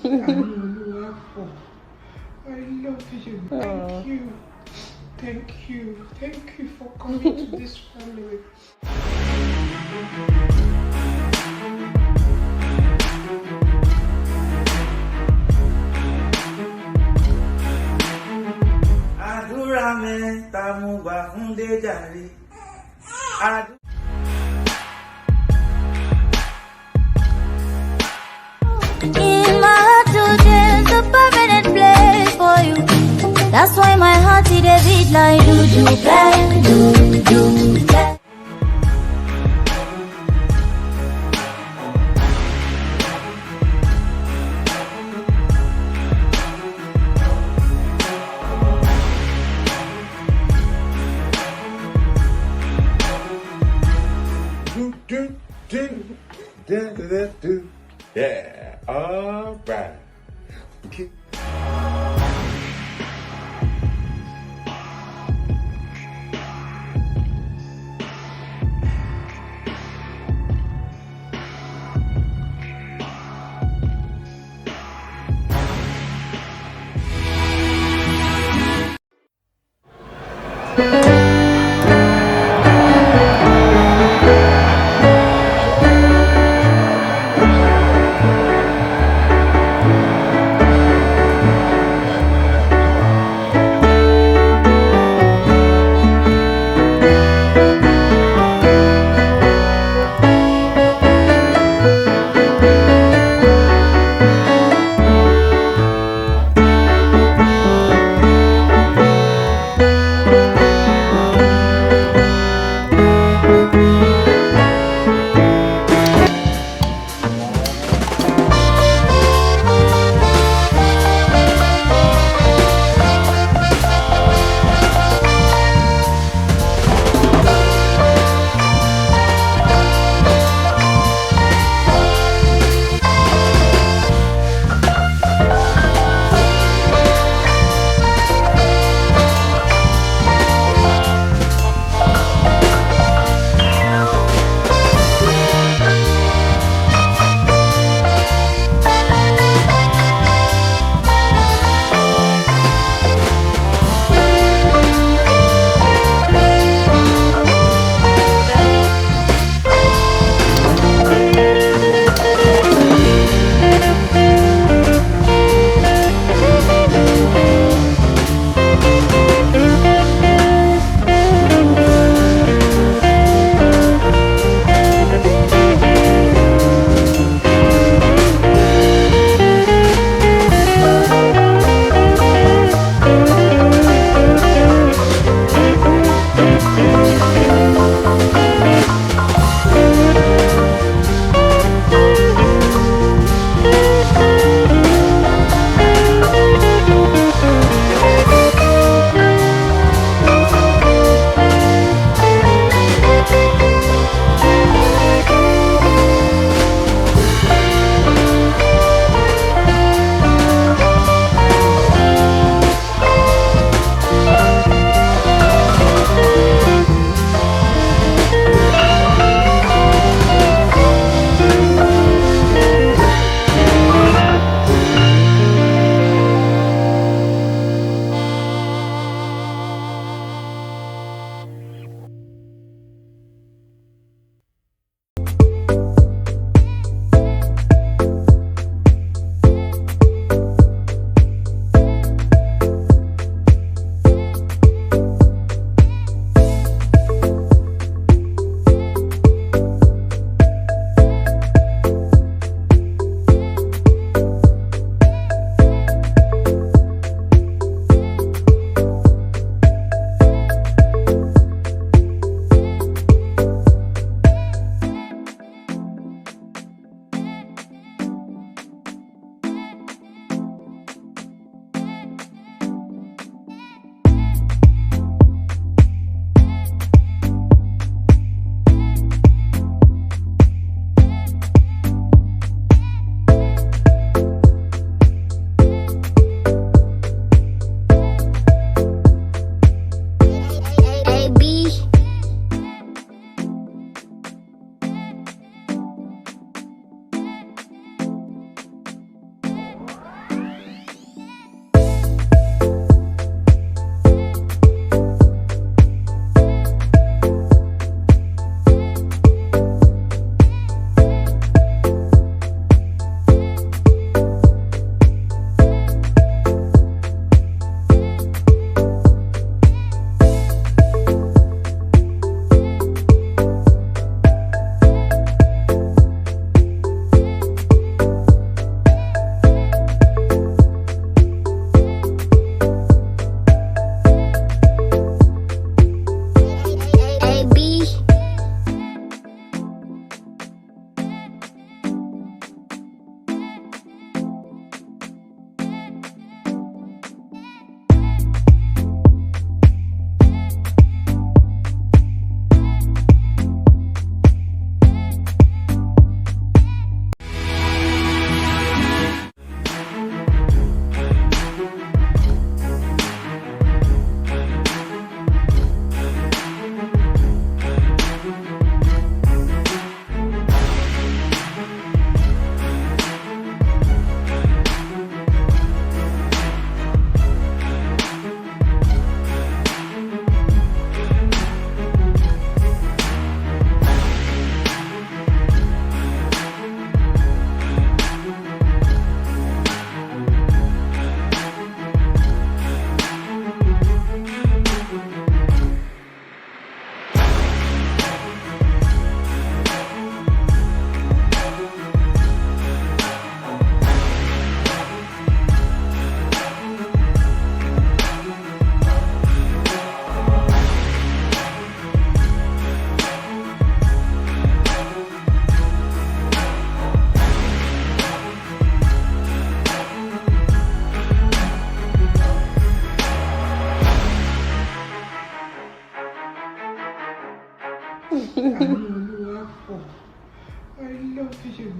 I love you. Thank you. Thank you. Thank you for coming to this family. Àdúrà mẹ́ta mo gbà fún Déjàre. In my heart today's a permanent place for you. That's why my heart is a beat like do bang, do bang. Yeah, all right. Okay.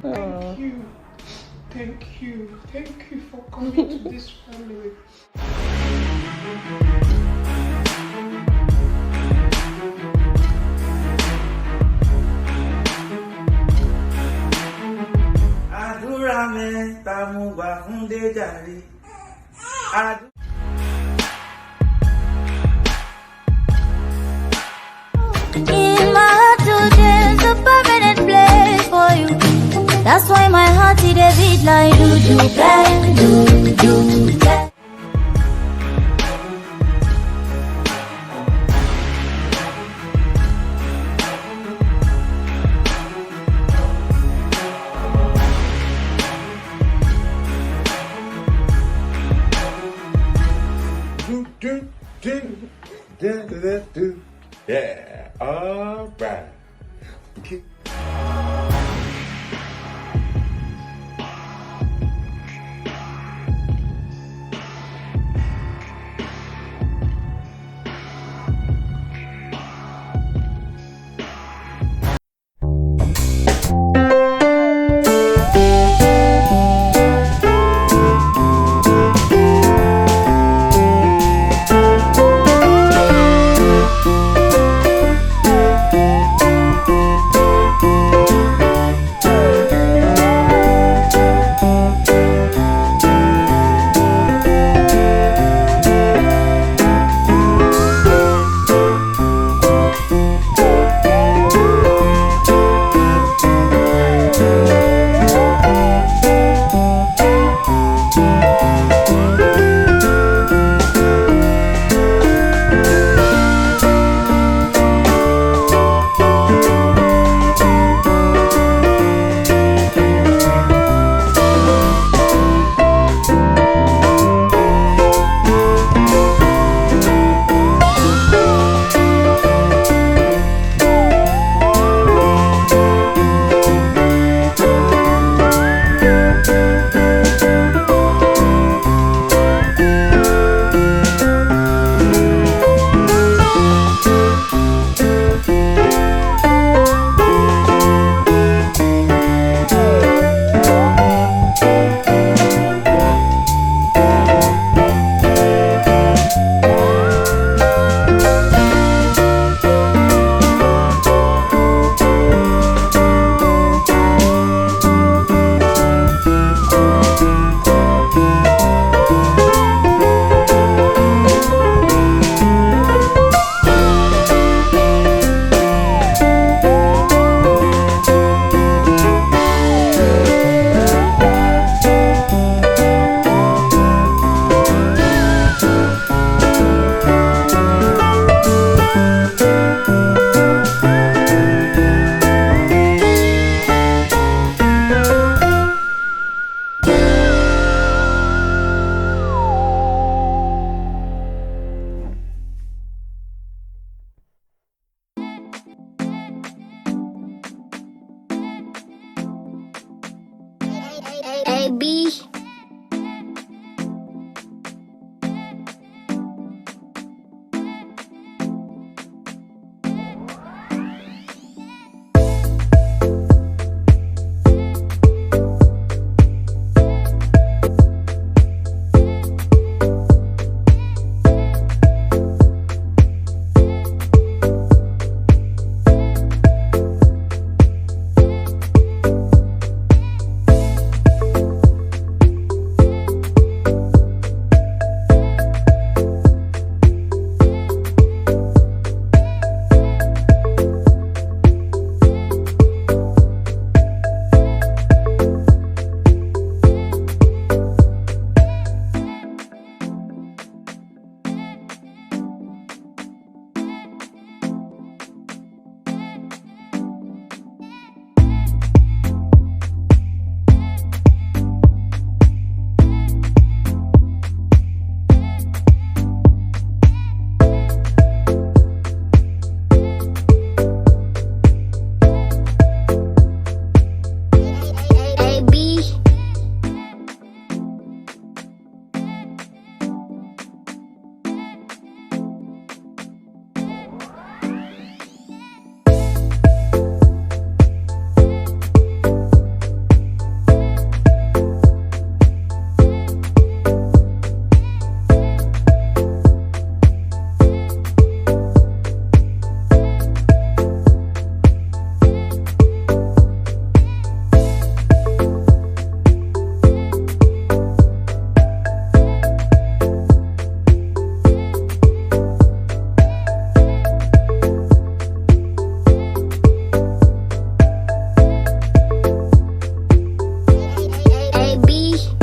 Thank you. Thank you. Thank you for coming to this family. Àdúrà mẹ́ta mo gbà fún Déjàre. In my heart today's a permanent place for you. That's why my heart it a beat like do do bang, do do bang. Yeah, all right. Okay. AB. baby.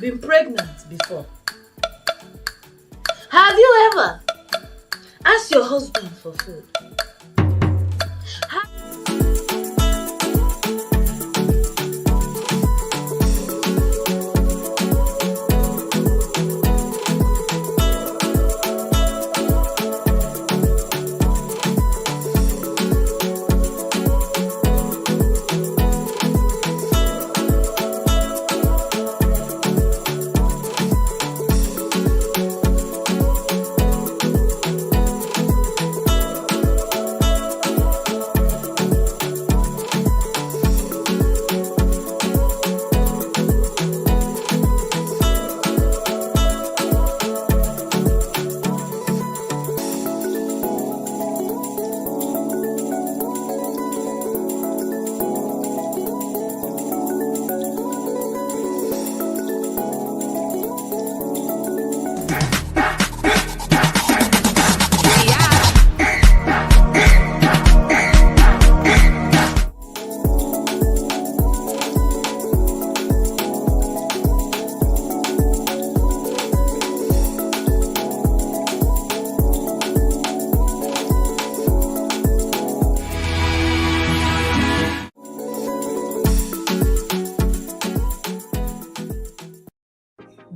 been pregnant before? Have you ever asked your husband for food?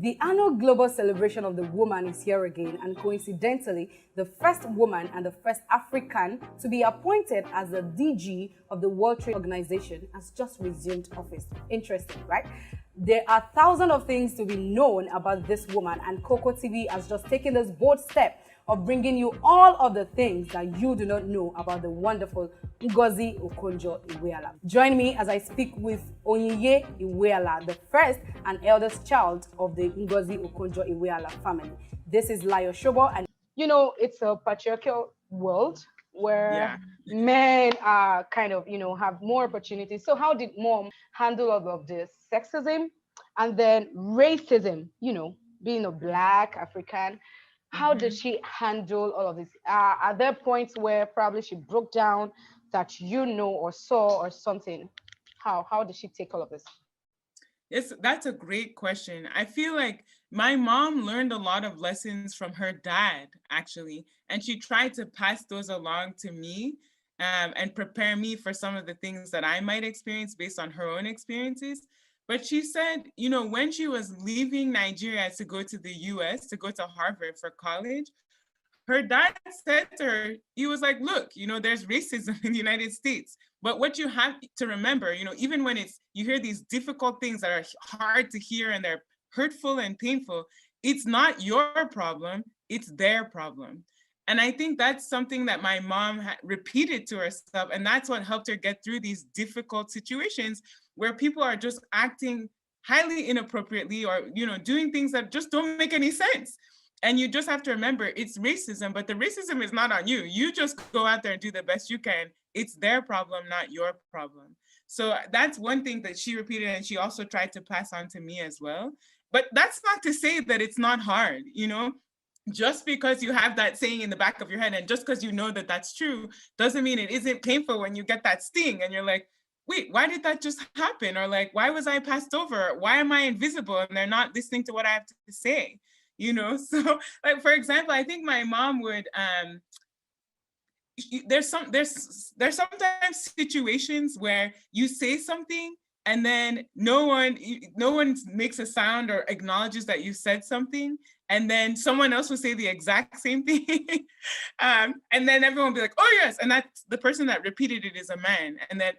The annual global celebration of the woman is here again, and coincidentally, the first woman and the first African to be appointed as the DG of the World Trade Organization has just resumed office. Interesting, right? There are thousands of things to be known about this woman, and KOKO TV has just taken this bold step of bringing you all of the things that you do not know about the wonderful Ngozi Okonjo-Iweala. Join me as I speak with Onyinye Iweala, the first and eldest child of the Ngozi Okonjo-Iweala family. This is Layo Shobo, and you know, it's a patriarchal world where men are kind of, have more opportunities. So how did mom handle all of this sexism and then racism, being a Black African? How did she handle all of this? Are there points where probably she broke down that or saw or something? How did she take all of this? That's a great question. I feel like my mom learned a lot of lessons from her dad, actually, and she tried to pass those along to me and prepare me for some of the things that I might experience based on her own experiences. But she said, when she was leaving Nigeria to go to the US, to go to Harvard for college, her dad said to her, he was like, look, there's racism in the United States. But what you have to remember, even when you hear these difficult things that are hard to hear and they're hurtful and painful, it's not your problem, it's their problem. And I think that's something that my mom repeated to herself. And that's what helped her get through these difficult situations where people are just acting highly inappropriately or, doing things that just don't make any sense. And you just have to remember it's racism, but the racism is not on you. You just go out there and do the best you can. It's their problem, not your problem. So that's one thing that she repeated, and she also tried to pass on to me as well. But that's not to say that it's not hard, Just because you have that saying in the back of your head and just because you know that that's true, doesn't mean it isn't painful when you get that sting and you're like, wait, why did that just happen? Or like, why was I passed over? Why am I invisible? And they're not listening to what I have to say, So like, for example, I think my mom would, there's sometimes situations where you say something and then no one makes a sound or acknowledges that you said something, and then someone else will say the exact same thing, and then everyone will be like, oh yes, and that's the person that repeated it is a man, and then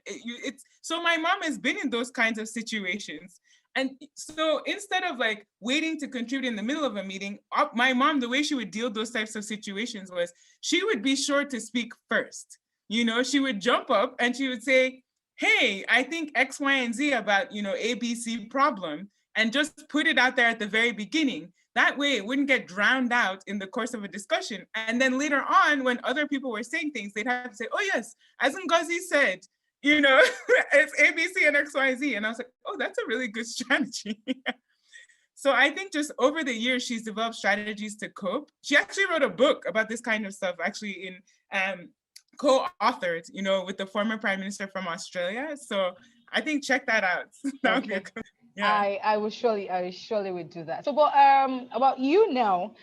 so my mom has been in those kinds of situations. And so instead of like waiting to contribute in the middle of a meeting, my mom, the way she would deal those types of situations was she would be sure to speak first. She would jump up and she would say, hey, I think X, Y, and Z about, ABC problem, and just put it out there at the very beginning. That way it wouldn't get drowned out in the course of a discussion. And then later on, when other people were saying things, they'd have to say, oh yes, as Ngozi said, it's ABC and X, Y, and Z. And I was like, oh, that's a really good strategy. So I think just over the years, she's developed strategies to cope. She actually wrote a book about this kind of stuff, actually in co-authored, with the former Prime Minister from Australia. So I think check that out. That would be good. Yeah. I surely would do that. So, but about you now,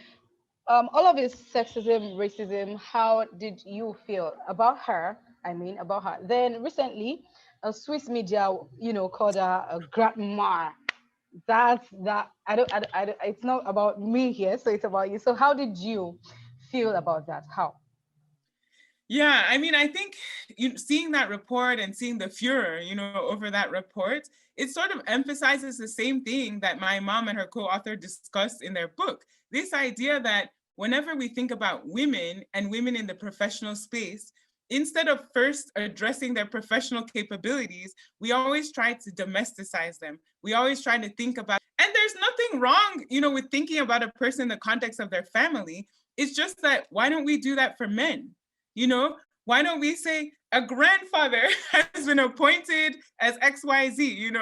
all of this sexism, racism, how did you feel about her? Then recently, a Swiss media, called her a grandma. That's that. I don't. It's not about me here, so it's about you. So, how did you feel about that? How? Yeah, I think seeing that report and seeing the furor, over that report, it sort of emphasizes the same thing that my mom and her co-author discussed in their book. This idea that whenever we think about women and women in the professional space, instead of first addressing their professional capabilities, we always try to domesticize them. We always try to think about, and there's nothing wrong, with thinking about a person in the context of their family. It's just that, why don't we do that for men? Why don't we say a grandfather has been appointed as XYZ,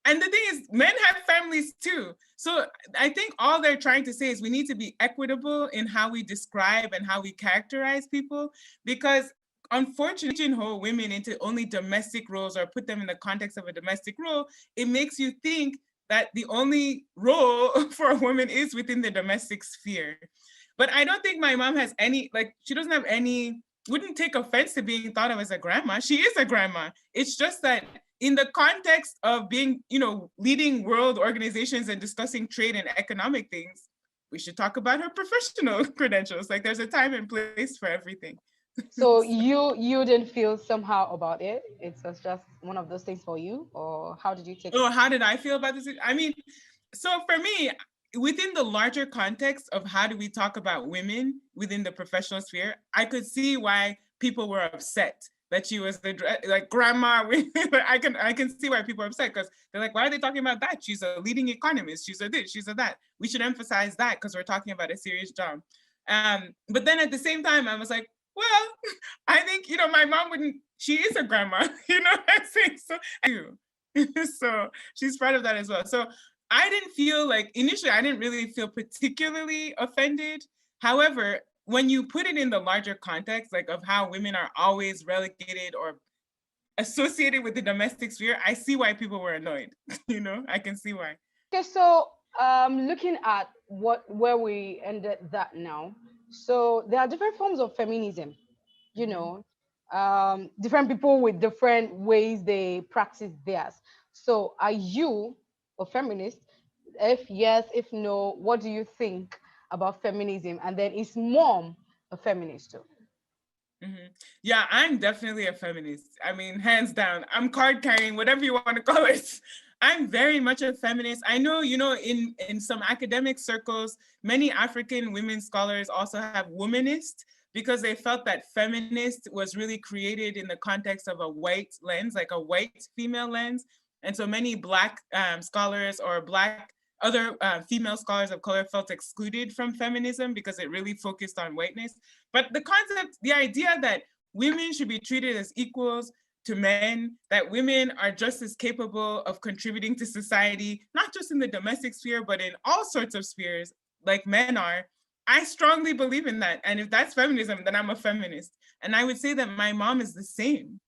And the thing is, men have families too. So I think all they're trying to say is we need to be equitable in how we describe and how we characterize people, because unfortunately, pigeonhole women into only domestic roles or put them in the context of a domestic role, it makes you think that the only role for a woman is within the domestic sphere. But I don't think my mom has she doesn't have wouldn't take offense to being thought of as a grandma. She is a grandma. It's just that in the context of being, leading world organizations and discussing trade and economic things, we should talk about her professional credentials. Like there's a time and place for everything. So you didn't feel somehow about it? It was just one of those things for you, or how did you take it? Oh, how did I feel about this? I mean, so for me, within the larger context of how do we talk about women within the professional sphere, I could see why people were upset that she was like grandma. I can see why people are upset, because they're like, why are they talking about that? She's a leading economist. She's a this, she's a that. We should emphasize that because we're talking about a serious job. But then at the same time, I was like, well, I think, my mom wouldn't, she is a grandma, you know what I'm saying? So she's part of that as well. So I didn't feel like, initially, I didn't really feel particularly offended. However, when you put it in the larger context, like of how women are always relegated or associated with the domestic sphere, I see why people were annoyed. I can see why. Okay, so looking at where we ended that now. So there are different forms of feminism, different people with different ways they practice theirs. So are you a feminist? If yes, if no, what do you think about feminism? And then is mom a feminist too? Yeah, I'm definitely a feminist. I mean, hands down. I'm card carrying, whatever you want to call it. I'm very much a feminist. I know, in some academic circles, many African women scholars also have womanist, because they felt that feminist was really created in the context of a white lens, like a white female lens. And so many Black scholars or other female scholars of color felt excluded from feminism because it really focused on whiteness. But the concept, the idea that women should be treated as equals to men, that women are just as capable of contributing to society, not just in the domestic sphere, but in all sorts of spheres like men are, I strongly believe in that. And if that's feminism, then I'm a feminist. And I would say that my mom is the same,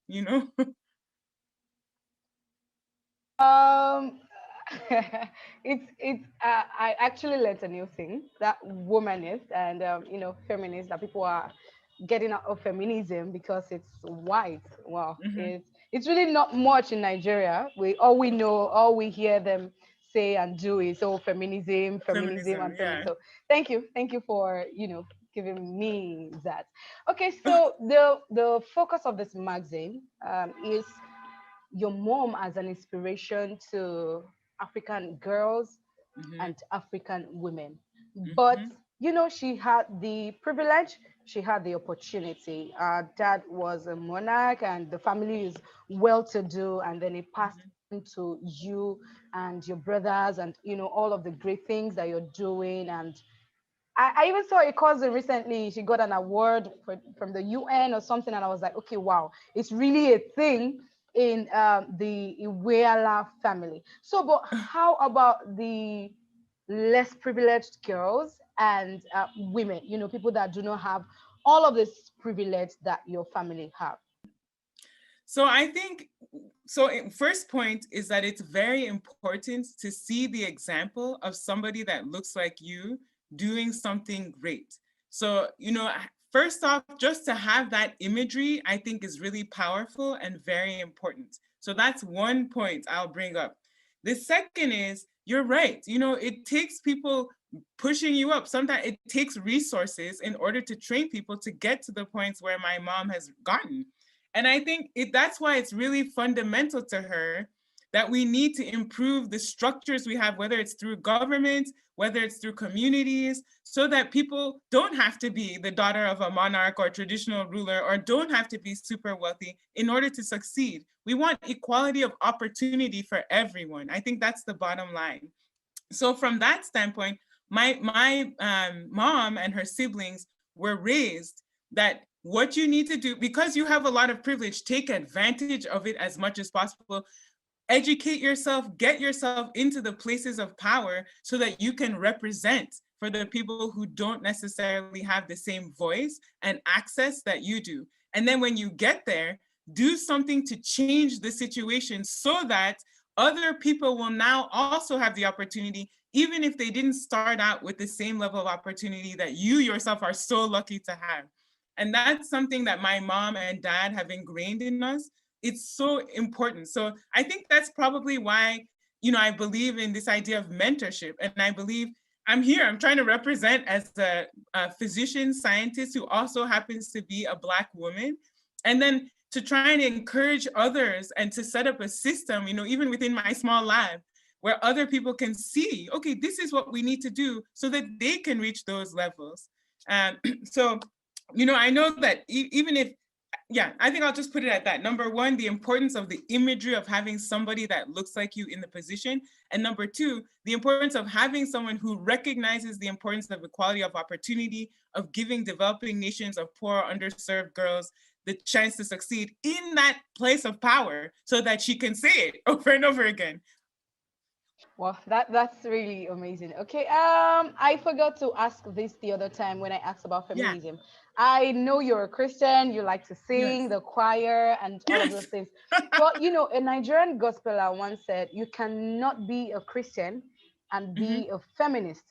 I actually learned a new thing, that womanist and feminist, that people are getting out of feminism because it's white. Wow. It's really not much in Nigeria. All we hear them say and do is feminism and feminism. Yeah. So thank you for giving me that. Okay, so the focus of this magazine is your mom as an inspiration to African girls and African women. But she had the privilege, she had the opportunity. Our dad was a monarch and the family is well-to-do, and then it passed to you and your brothers and all of the great things that you're doing. And I even saw a cousin recently, she got an award from the UN or something, and I was like, okay, wow, it's really a thing in the Iweala family. So, but how about the less privileged girls and women, people that do not have all of this privilege that your family have? So I think, first point is that it's very important to see the example of somebody that looks like you doing something great. So, first off, just to have that imagery, I think is really powerful and very important. So that's one point I'll bring up. The second is, you're right. It takes people pushing you up. Sometimes it takes resources in order to train people to get to the points where my mom has gotten. And I think that's why it's really fundamental to her that we need to improve the structures we have, whether it's through government, whether it's through communities, so that people don't have to be the daughter of a monarch or traditional ruler, or don't have to be super wealthy in order to succeed. We want equality of opportunity for everyone. I think that's the bottom line. So from that standpoint, my mom and her siblings were raised that what you need to do, because you have a lot of privilege, take advantage of it as much as possible. Educate yourself, get yourself into the places of power so that you can represent for the people who don't necessarily have the same voice and access that you do. And then when you get there, do something to change the situation so that other people will now also have the opportunity, even if they didn't start out with the same level of opportunity that you yourself are so lucky to have. And that's something that my mom and dad have ingrained in us, it's so important. So I think that's probably why, I believe in this idea of mentorship. And I believe I'm trying to represent as a physician scientist who also happens to be a Black woman. And then to try and encourage others and to set up a system, even within my small lab, where other people can see, okay, this is what we need to do so that they can reach those levels. So, I know that even if, I think I'll just put it at that. Number one, the importance of the imagery of having somebody that looks like you in the position. And number two, the importance of having someone who recognizes the importance of equality of opportunity, of giving developing nations of poor, underserved girls the chance to succeed in that place of power so that she can say it over and over again. Well, that's really amazing. Okay, I forgot to ask this the other time when I asked about feminism. Yeah. I know you're a Christian, you like to sing, the choir, and all of those things. But, a Nigerian gospeler once said, you cannot be a Christian and be a feminist.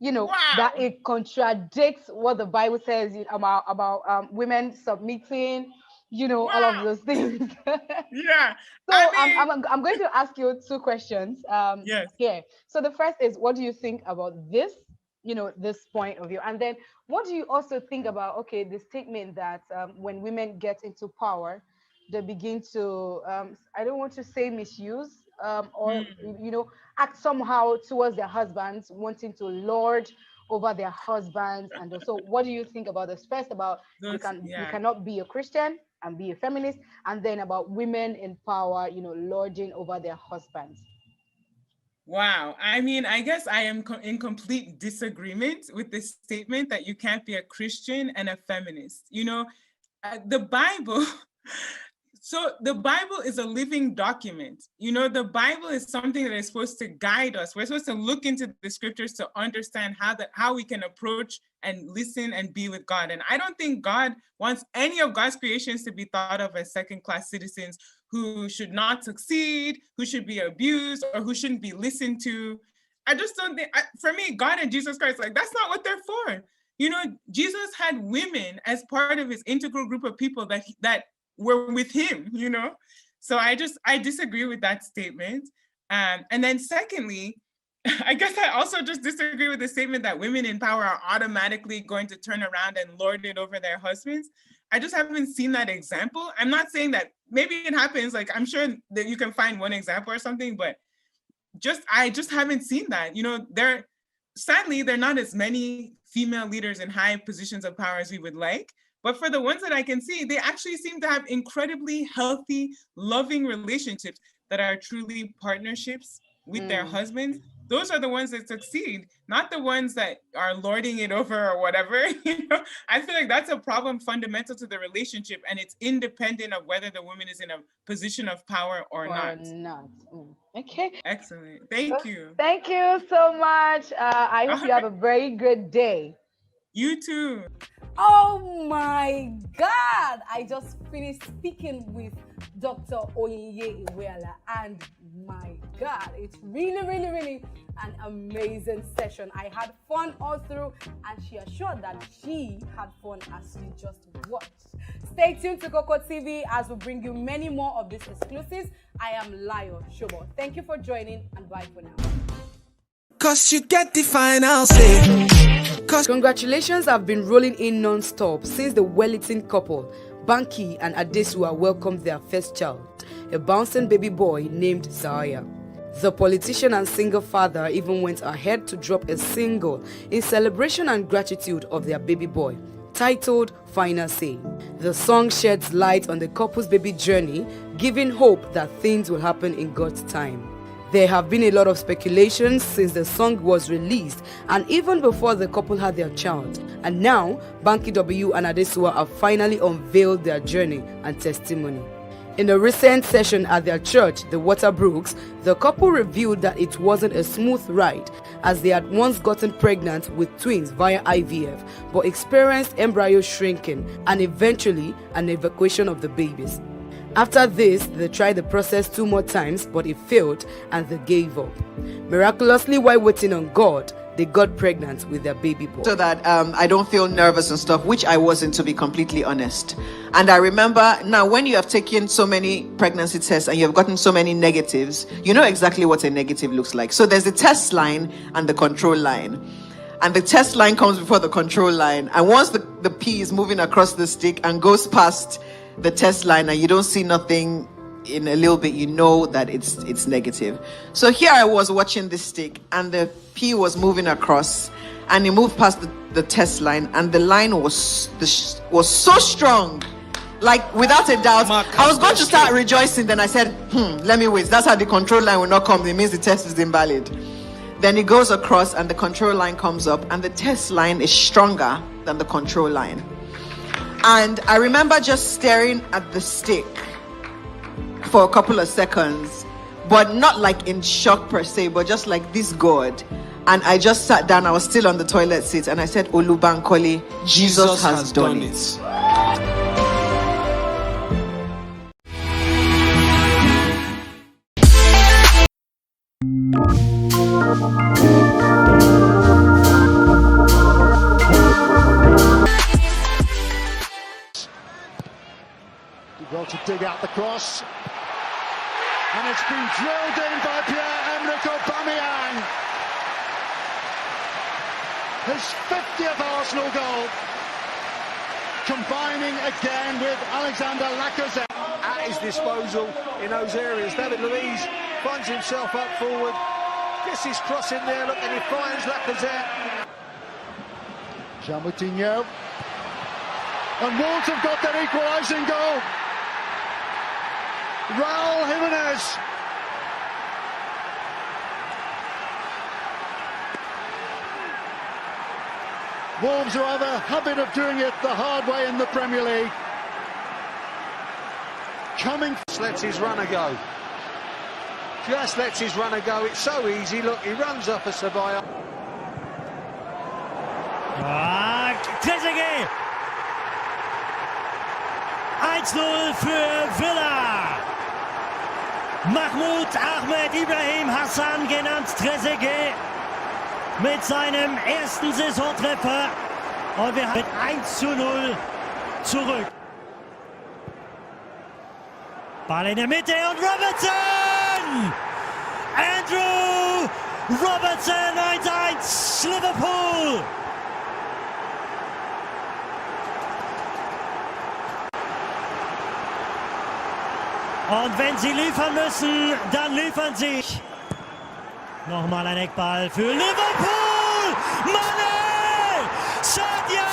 That it contradicts what the Bible says about women submitting, all of those things. Yeah. So I'm going to ask you two questions. Here. So the first is, what do you think about this? This point of view, and then what do you also think about the statement that when women get into power, they begin to I don't want to say misuse or act somehow towards their husbands, wanting to lord over their husbands. And so what do you think about this? First, about you cannot be a Christian and be a feminist, and then about women in power, lording over their husbands. Wow. I mean, I guess I am in complete disagreement with this statement that you can't be a Christian and a feminist. The Bible, so the Bible is a living document. The Bible is something that is supposed to guide us. We're supposed to look into the scriptures to understand how we can approach and listen and be with God. And I don't think God wants any of God's creations to be thought of as second-class citizens who should not succeed, who should be abused, or who shouldn't be listened to. I just don't think, for me, God and Jesus Christ, that's not what they're for. Jesus had women as part of his integral group of people that were with him, So I disagree with that statement. And then secondly, I guess I also just disagree with the statement that women in power are automatically going to turn around and lord it over their husbands. I just haven't seen that example. I'm not saying that maybe it happens, I'm sure that you can find one example or something, but I just haven't seen that. Sadly, there are not as many female leaders in high positions of power as we would like. But for the ones that I can see, they actually seem to have incredibly healthy, loving relationships that are truly partnerships with their husbands. Those are the ones that succeed, not the ones that are lording it over or whatever. I feel like that's a problem fundamental to the relationship, and it's independent of whether the woman is in a position of power or not. Okay. Excellent. Thank you. Thank you so much. I hope you have a very good day. You too. Oh my God! I just finished speaking with Dr. Onyinye Iweala, and my God, it's really an amazing session. I had fun all through, and she assured that she had fun as you just watched. Stay tuned to KOKO TV as we bring you many more of these exclusives. I am Layo Shobo. Thank you for joining, and bye for now. Cause you get the final say. Congratulations have been rolling in non-stop since the Wellington couple, Banky and Adesua, welcomed their first child, a bouncing baby boy named Zaya. The politician and single father even went ahead to drop a single in celebration and gratitude of their baby boy, titled Final Say. The song sheds light on the couple's baby journey, giving hope that things will happen in God's time. There have been a lot of speculations since the song was released and even before the couple had their child. And now, Banky W and Adesua have finally unveiled their journey and testimony. In a recent session at their church, the Waterbrooks, the couple revealed that it wasn't a smooth ride, as they had once gotten pregnant with twins via IVF, but experienced embryo shrinking and eventually an evacuation of the babies. After this, they tried the process 2 more times, but it failed and they gave up. Miraculously, while waiting on God, they got pregnant with their baby boy. So that I don't feel nervous and stuff, which I wasn't, to be completely honest. And I remember now, when you have taken so many pregnancy tests and you have gotten so many negatives, you know exactly what a negative looks like. So there's the test line and the control line. And the test line comes before the control line. And once the pea is moving across the stick and goes past the test line and you don't see nothing in a little bit, you know that it's negative. So here I was watching this stick and the pea was moving across and it moved past the test line, and the line was so strong, like without a doubt. I was going to start rejoicing, then I said, let me wait. That's how the control line will not come. It means the test is invalid. Then it goes across and the control line comes up, and the test line is stronger than the control line. And I remember just staring at the stick for a couple of seconds, but not like in shock per se, but just like, this God. And I just sat down. I was still on the toilet seat and I said, Olubankole, Jesus has done it. Got to dig out the cross, and it's been drilled in by Pierre-Emerick Aubameyang. His 50th Arsenal goal, combining again with Alexander Lacazette. At his disposal in those areas, David Luiz finds himself up forward, gets his cross in there, look, and he finds Lacazette. Jean Moutinho, and Wolves have got their equalising goal. Raul Jimenez. Wolves who have a habit of doing it the hard way in the Premier League. Just lets his runner go. Just lets his runner go. It's so easy. Look, he runs up a Ceballos. Trezeguet. 1-0 für Villa. Mahmoud Ahmed Ibrahim Hassan, genannt Trezeguet, mit seinem ersten Saisontreffer. Und wir haben mit 1:0 zurück. Ball in der Mitte und Robertson! Andrew Robertson, 1:1, Liverpool! Und wenn sie liefern müssen, dann liefern sie. Nochmal ein Eckball für Liverpool! Mane! Sadio!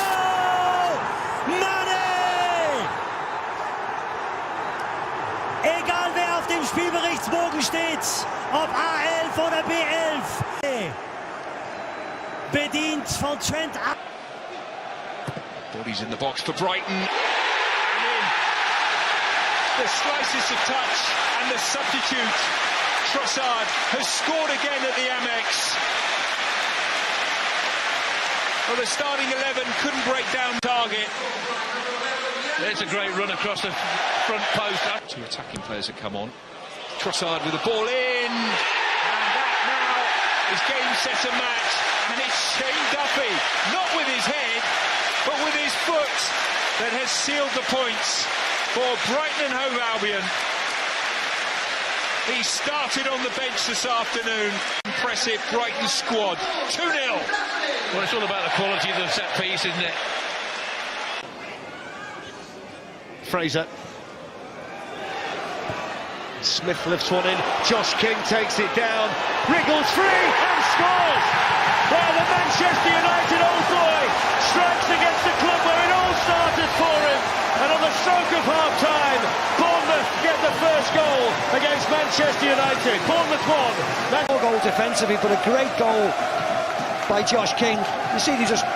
Mane! Egal wer auf dem Spielberichtsbogen steht, ob A11 oder B11. Bedient von Trent. Bodies in the box for Brighton. The slightest of touch and the substitute, Trossard, has scored again at the Amex. Well, the starting 11 couldn't break down target. There's a great run across the front post. Two attacking players have come on. Trossard with the ball in. And that now is game, set and match. And it's Shane Duffy, not with his head, but with his foot, that has sealed the points for Brighton and Hove Albion. He started on the bench this afternoon. Impressive Brighton squad. 2-0. Well, it's all about the quality of the set piece, isn't it? Fraser. Smith lifts one in. Josh King takes it down. Wriggles free and scores. Well, the Manchester United old boy strikes against the club where it all started for him. And on the stroke of half-time, Bournemouth get the first goal against Manchester United. Bournemouth won. That goal defensively, but a great goal by Josh King. You see, he just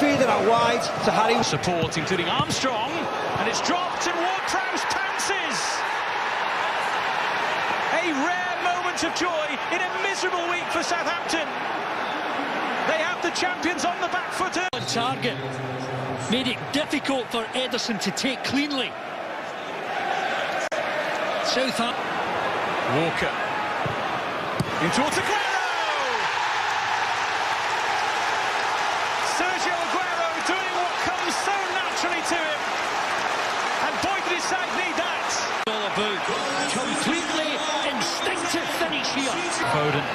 feed it out wide to Harry. Support, including Armstrong, and it's dropped, and Ward-Prowse pounces. A rare moment of joy in a miserable week for Southampton. They have the champions on the back foot. On target. Made it difficult for Ederson to take cleanly. Southampton. Walker. In towards Aguero! Sergio Aguero doing what comes so naturally to him. And boy, did his side need that. All about completely instinctive finish here. Foden.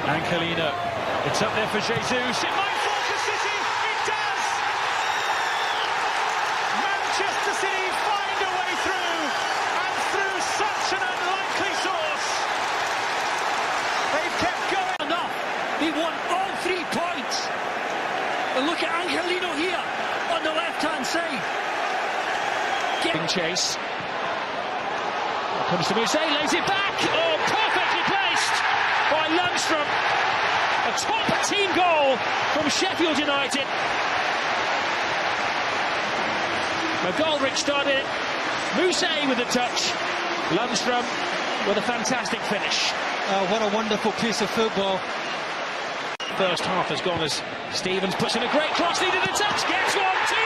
Angelino. It's up there for Jesus. It might fall for City. It does. Manchester City find a way through. And through such an unlikely source. They've kept going. Enough. They won all 3 points. And look at Angelino here on the left-hand side. Getting chase. Here comes to Muse, lays it back. Oh, perfectly placed by Lundstrom. A top team goal from Sheffield United. McGoldrick started it. Muse with the touch. Lundstrom with a fantastic finish. What a wonderful piece of football. First half has gone as Stevens puts in a great cross, needed a touch, gets one, 2-0.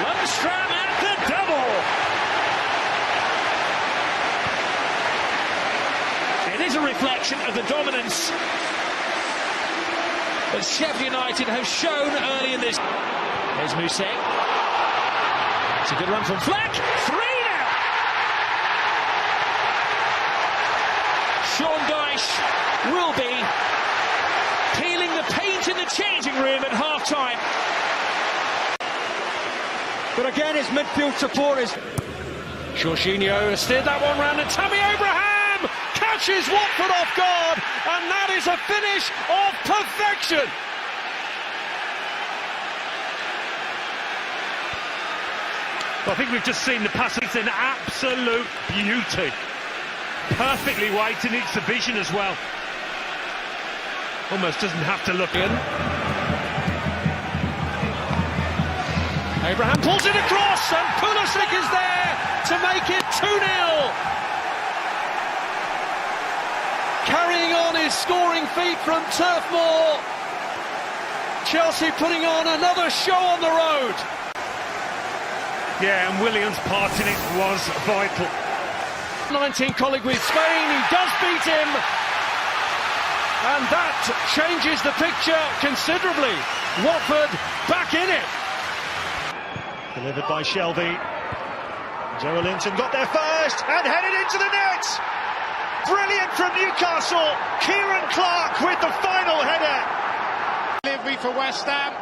Lundstrom at the double. It is a reflection of the dominance that Sheffield United have shown early in this. There's Muse. It's a good run from Fleck. 3-0. Sean Dyche will be peeling the paint in the changing room at half-time. But again, his midfield support is... Jorginho steered that one round, and Tammy Abraham catches Watford off guard, and that is a finish of perfection. Well, I think we've just seen the pass. It's an absolute beauty. Perfectly wide in its vision as well. Almost doesn't have to look in. Abraham pulls it across, and Pulisic is there to make it 2-0. Carrying on his scoring feat from Turf Moor. Chelsea putting on another show on the road. Yeah, and Williams' part in it was vital. 19 colleague with Spain, he does beat him. And that changes the picture considerably. Watford back in it. Delivered by Shelby. Joe Linton got there first and headed into the net. Brilliant from Newcastle. Kieran Clark with the final header. Delivery for West Ham.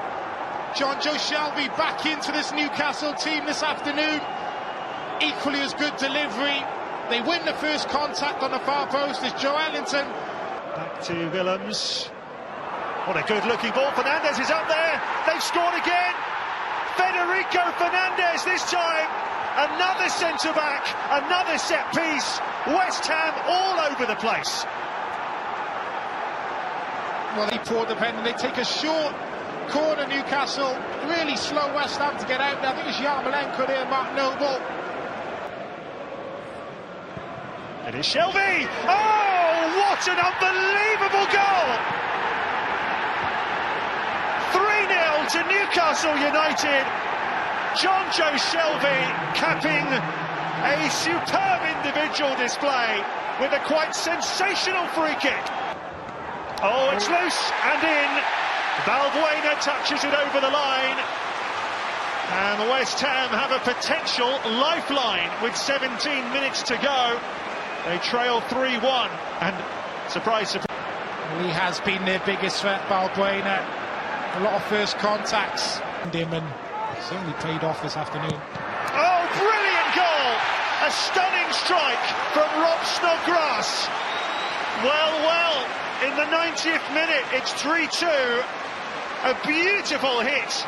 John Joe Shelby back into this Newcastle team this afternoon. Equally as good delivery. They win the first contact on the far post as Joe Ellington. Back to Willems. What a good-looking ball. Fernandes is up there. They've scored again. Federico Fernandes this time. Another centre-back. Another set-piece. West Ham all over the place. Well, they poured the pen and they take a short corner, Newcastle. Really slow West Ham to get out there. I think it's Yarmolenko there, Mark Noble. It is Shelby. Oh, what an unbelievable goal! 3-0 to Newcastle United. John Joe Shelby capping a superb individual display with a quite sensational free kick. Oh, it's loose and in. Balbuena touches it over the line. And West Ham have a potential lifeline with 17 minutes to go. They trail 3-1, and surprise. He has been their biggest threat, Balbuena. A lot of first contacts. And certainly paid off this afternoon. Oh, brilliant goal! A stunning strike from Rob Snodgrass. Well, in the 90th minute, it's 3-2. A beautiful hit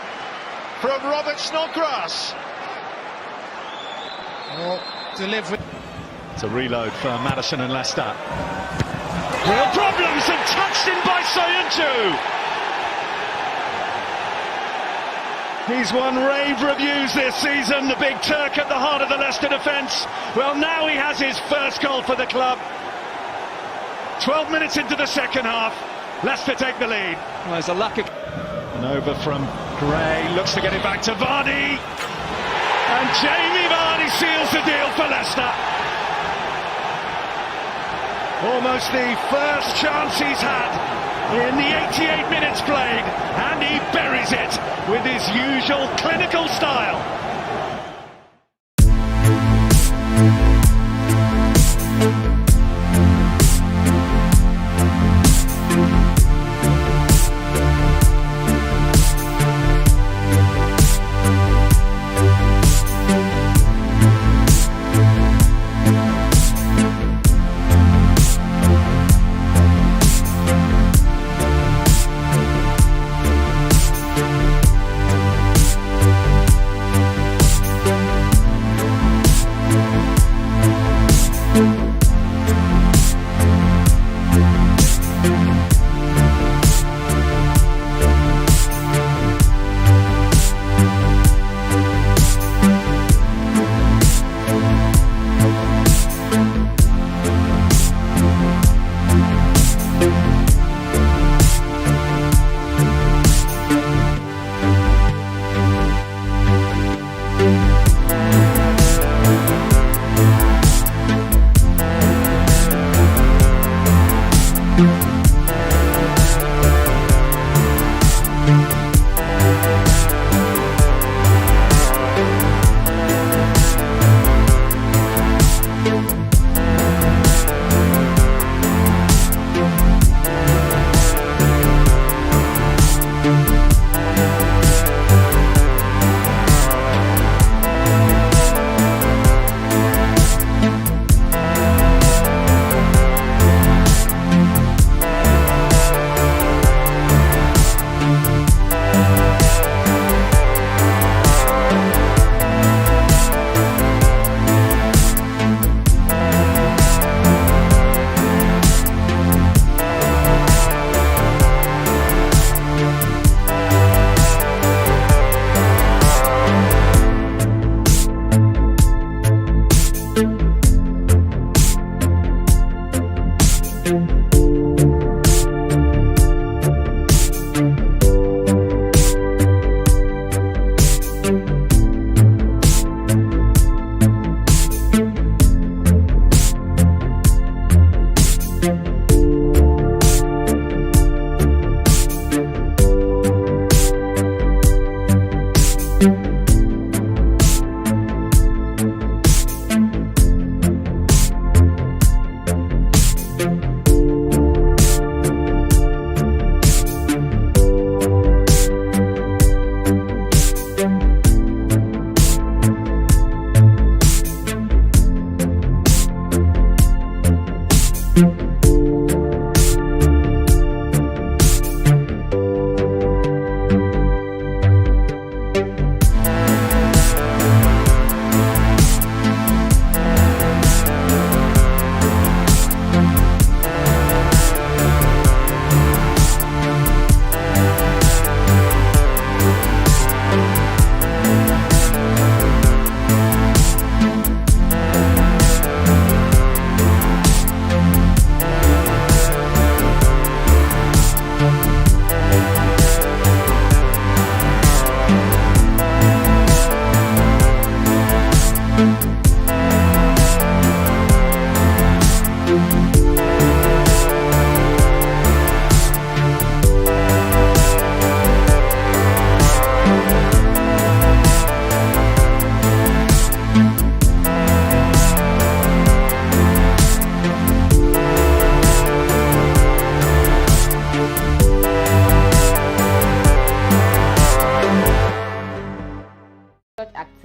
from Robert Snodgrass. Oh, delivery. It's a reload for Maddison and Leicester. Real problems and touched in by Soyuncu. He's won rave reviews this season, the big Turk at the heart of the Leicester defence. Well, now he has his first goal for the club. 12 minutes into the second half, Leicester take the lead. Well, there's a lucky... And over from Gray, looks to get it back to Vardy. And Jamie Vardy seals the deal for Leicester. Almost the first chance he's had in the 88 minutes played, and he buries it with his usual clinical style.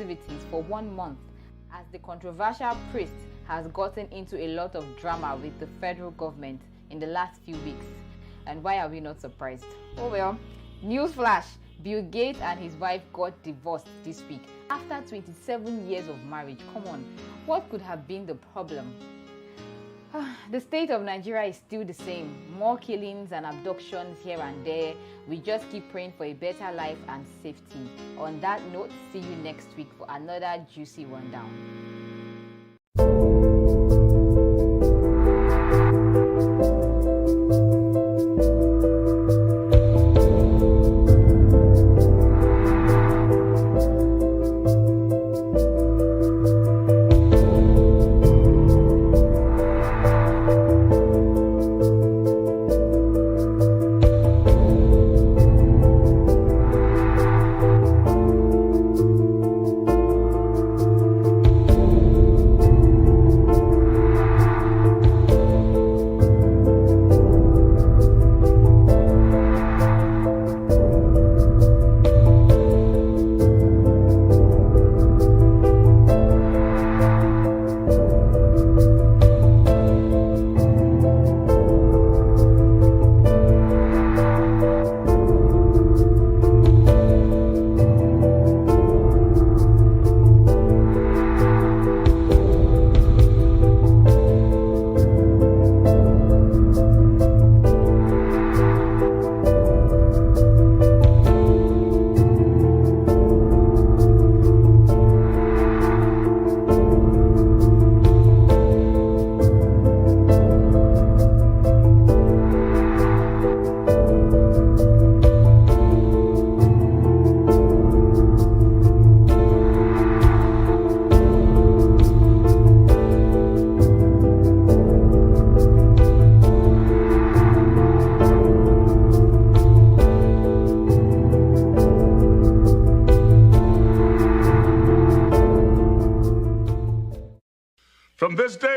activities for 1 month as the controversial priest has gotten into a lot of drama with the federal government in the last few weeks. And why are we not surprised? Oh well, newsflash, Bill Gates and his wife got divorced this week after 27 years of marriage. Come on, what could have been the problem? The state of Nigeria is still the same. More killings and abductions here and there. We just keep praying for a better life and safety. On that note, see you next week for another juicy rundown.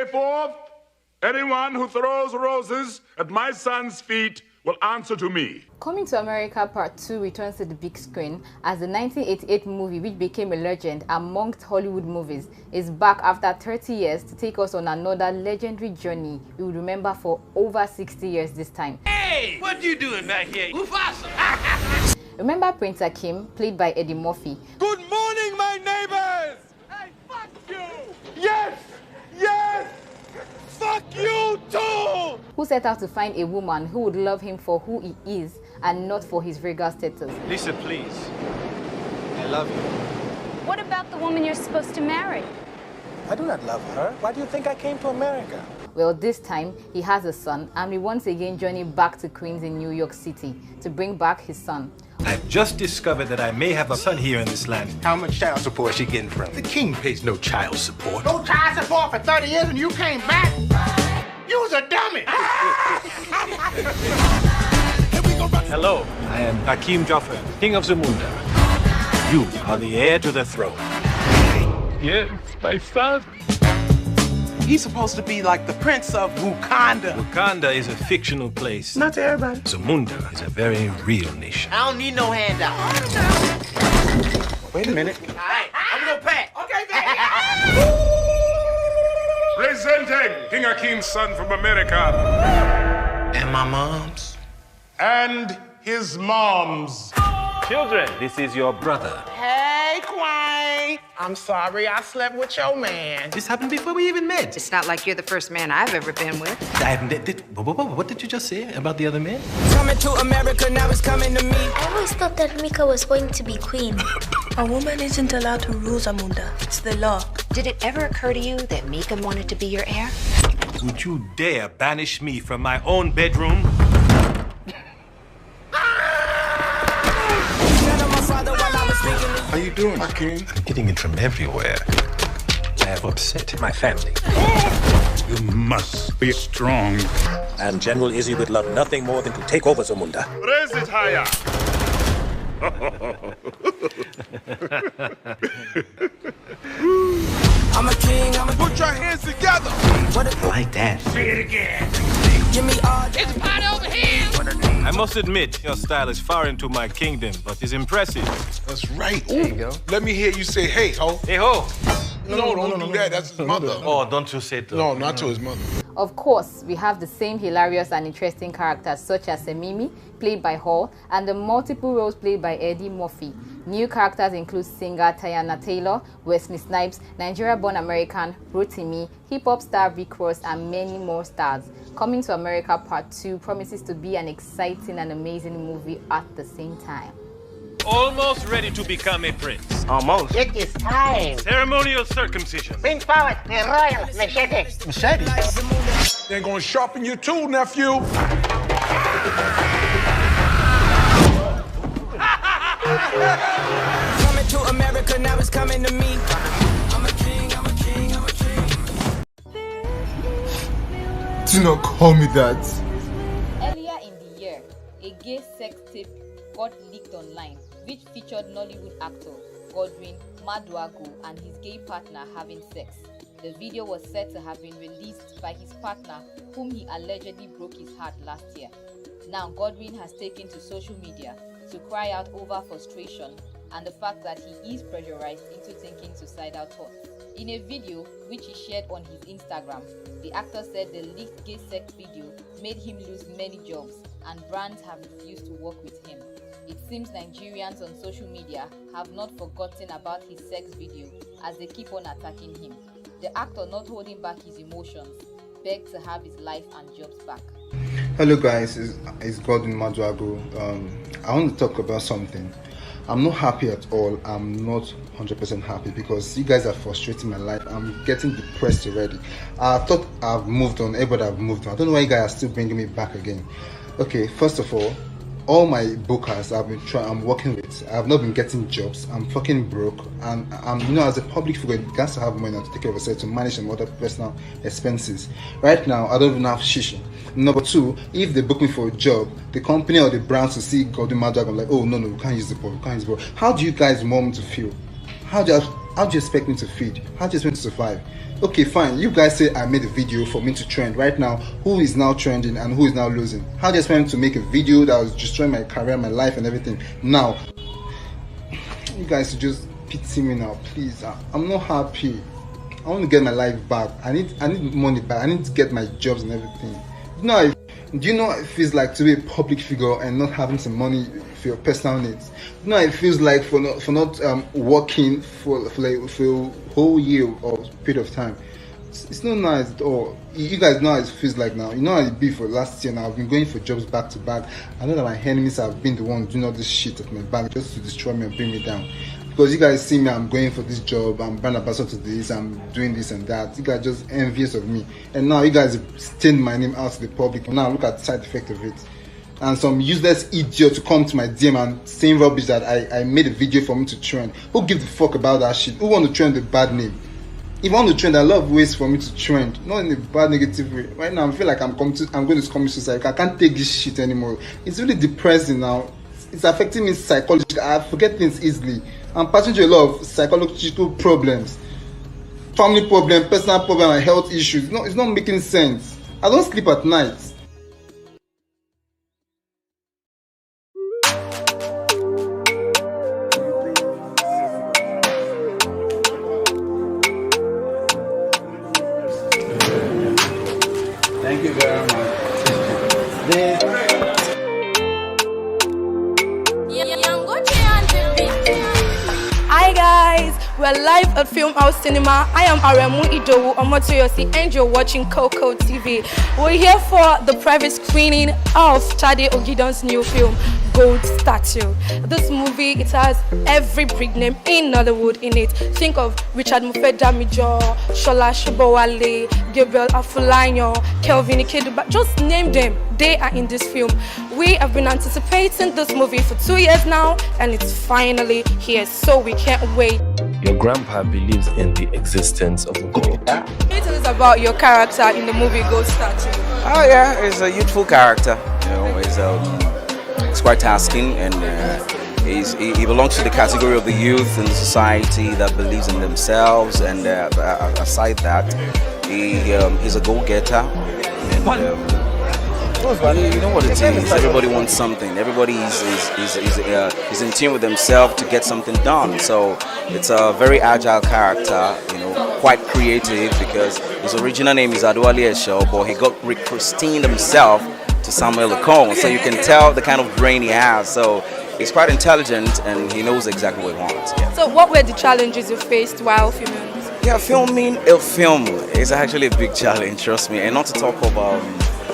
henceforth, anyone who throws roses at my son's feet will answer to me. Coming to America Part 2 returns to the big screen as the 1988 movie, which became a legend amongst Hollywood movies, is back after 30 years to take us on another legendary journey we will remember for over 60 years this time. Hey, what you doing back here? Mufasa! Remember Prince Akeem, played by Eddie Murphy? Good morning, my neighbors! Hey, fuck you! Yes! Yes! Fuck you too! Who set out to find a woman who would love him for who he is and not for his regal status. Lisa, please. I love you. What about the woman you're supposed to marry? I do not love her. Why do you think I came to America? Well, this time he has a son and we once again journey back to Queens in New York City to bring back his son. I've just discovered that I may have a son here in this land. How much child support is she getting from? The king pays no child support. No child support for 30 years and you came back? You was a dummy! Hello, I am Hakeem Joffer, king of Zamunda. You are the heir to the throne. Yes, my son. He's supposed to be like the prince of Wakanda. Wakanda is a fictional place. Not to everybody. Zamunda is a very real nation. I don't need no handout. Wait a minute. All right, I'm gonna pack. Okay, baby. Presenting King Akeem's son from America. And my mom's. And his mom's. Children, this is your brother. Hey, Quine. I'm sorry I slept with your man. This happened before we even met. It's not like you're the first man I've ever been with. What did you just say about the other man? Coming to America, now it's coming to me. I always thought that Mika was going to be queen. A woman isn't allowed to rule Zamunda. It's the law. Did it ever occur to you that Mika wanted to be your heir? Would you dare banish me from my own bedroom? How you doing, Hakeem? I'm getting it from everywhere. I have upset my family. You must be strong. And General Izzy would love nothing more than to take over Zamunda. Raise it higher. I'm a king, Put your hands together. Like that. Say it again. Give me all. It's a party over here! I must admit, your style is far into my kingdom, but is impressive. That's right. There you go. Let me hear you say, hey, ho. Hey, ho. No, don't do that. That's his mother. Oh, don't you say that. No, not to his mother. Of course, we have the same hilarious and interesting characters such as Semimi, played by Hall, and the multiple roles played by Eddie Murphy. New characters include singer Tiana Taylor, Wesley Snipes, Nigeria-born American Rotimi, hip-hop star Rick Ross, and many more stars. Coming to America Part 2 promises to be an exciting and amazing movie at the same time. Almost ready to become a prince. Almost. It is time. Ceremonial circumcision. Bring forward the royal machete. Machete? They're gonna sharpen your tool, nephew. Coming to America, now it's coming to me. I'm a king, I'm a king, I'm a king. Do not call me that. Earlier in the year, a gay sex tape got leaked online, which featured Nollywood actor Godwin Maduagu and his gay partner having sex. The video was said to have been released by his partner, whom he allegedly broke his heart last year. Now Godwin has taken to social media to cry out over frustration and the fact that he is pressurized into thinking suicidal thoughts. In a video which he shared on his Instagram, the actor said the leaked gay sex video made him lose many jobs and brands have refused to work with him. It seems Nigerians on social media have not forgotten about his sex video as they keep on attacking him. The actor, not holding back his emotions, begged to have his life and jobs back. Hello guys, it's Godwin Maduagu. I want to talk about something. I'm not happy at all. I'm not 100% happy because you guys are frustrating my life. I'm getting depressed already. I thought I've moved on, everybody have moved on. I don't know why you guys are still bringing me back again. Okay, first of all my bookers I'm working with, I have not been getting jobs. I'm fucking broke, and I'm, as a public figure, you guys have money to take care of yourself, to manage some other personal expenses. Right now, I don't even have shishi. Number two, if they book me for a job, the company or the brands will see Godwin Maduagu, I'm like, oh no, we can't use the boy, How do you guys want me to feel? How do you expect me to feed? How do you expect me to survive? Okay, fine. You guys say I made a video for me to trend. Right now, who is now trending and who is now losing? How do you expect me to make a video that was destroying my career, my life, and everything? Now, you guys should just pity me now, please. I'm not happy. I want to get my life back. I need money back. I need to get my jobs and everything. Do you know what it feels like to be a public figure and not having some money for your personal needs? You know what it feels like for not working for a whole year or period of time? It's not nice at all. You guys know how it feels like now. You know how it be for last year now. I've been going for jobs back to back. I know that my enemies have been the ones doing all this shit at my back just to destroy me and bring me down. Because you guys see me, I'm going for this job, I'm brand ambassador to this, I'm doing this and that. You guys just envious of me. And now you guys stained my name out to the public. Now look at the side effect of it. And some useless idiot to come to my DM and saying rubbish that I made a video for me to trend. Who gives a fuck about that shit? Who want to trend the bad name? If I want to trend, I love ways for me to trend, not in a bad negative way. Right now I feel like I'm going to commit suicide. I can't take this shit anymore. It's really depressing now. It's affecting me psychologically. I forget things easily. I'm passing through a lot of psychological problems, family problem, personal problem, and health issues. It's not making sense. I don't sleep at night. Thank you very much. Hi guys, we're live at Film House Cinema. I am Aremu Idowu Omotoyosi and you're watching KOKO TV. We're here for the private screening of Tade Ogidon's new film, Gold Statue. This movie, it has every big name in Nollywood in it. Think of Richard Mufedamijo, Shola Shibowale, Gabriel Afolayan, Kelvin Ikeduba, just name them. They are in this film. We have been anticipating this movie for 2 years now, and it's finally here, so we can't wait. Your grandpa believes in the existence of God. Can you tell us about your character in the movie Gold Statue? Oh yeah, he's a youthful character. You know, he's quite tasking, and he belongs to the category of the youth in the society that believes in themselves. And aside that, he's a go-getter. You know what it is. Everybody wants something. Everybody is in tune with themselves to get something done. So it's a very agile character. You know, quite creative because his original name is Adwale Esho, but he got rechristened himself to Samuel Okon. So you can tell the kind of brain he has. So he's quite intelligent and he knows exactly what he wants. Yeah. So what were the challenges you faced while filming? Yeah, filming a film is actually a big challenge. Trust me, and not to talk about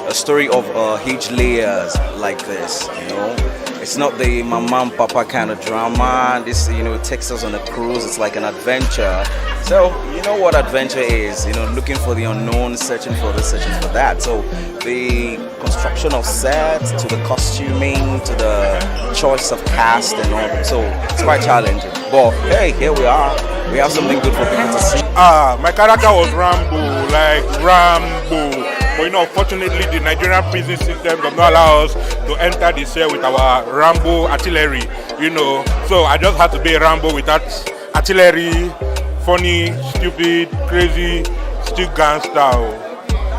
a story of huge layers like this, you know. It's not the mama and papa kind of drama. This, you know, it takes us on a cruise. It's like an adventure. So, you know what adventure is, you know, looking for the unknown, searching for this, searching for that. So, the construction of sets, to the costuming, to the choice of cast and all that. So, it's quite challenging. But, hey, here we are. We have something good for people to see. My character was Rambo, like Rambo. But you know, unfortunately, the Nigerian prison system does not allow us to enter the cell with our Rambo artillery, you know. So I just had to be a Rambo with that artillery, funny, stupid, crazy, still gangster.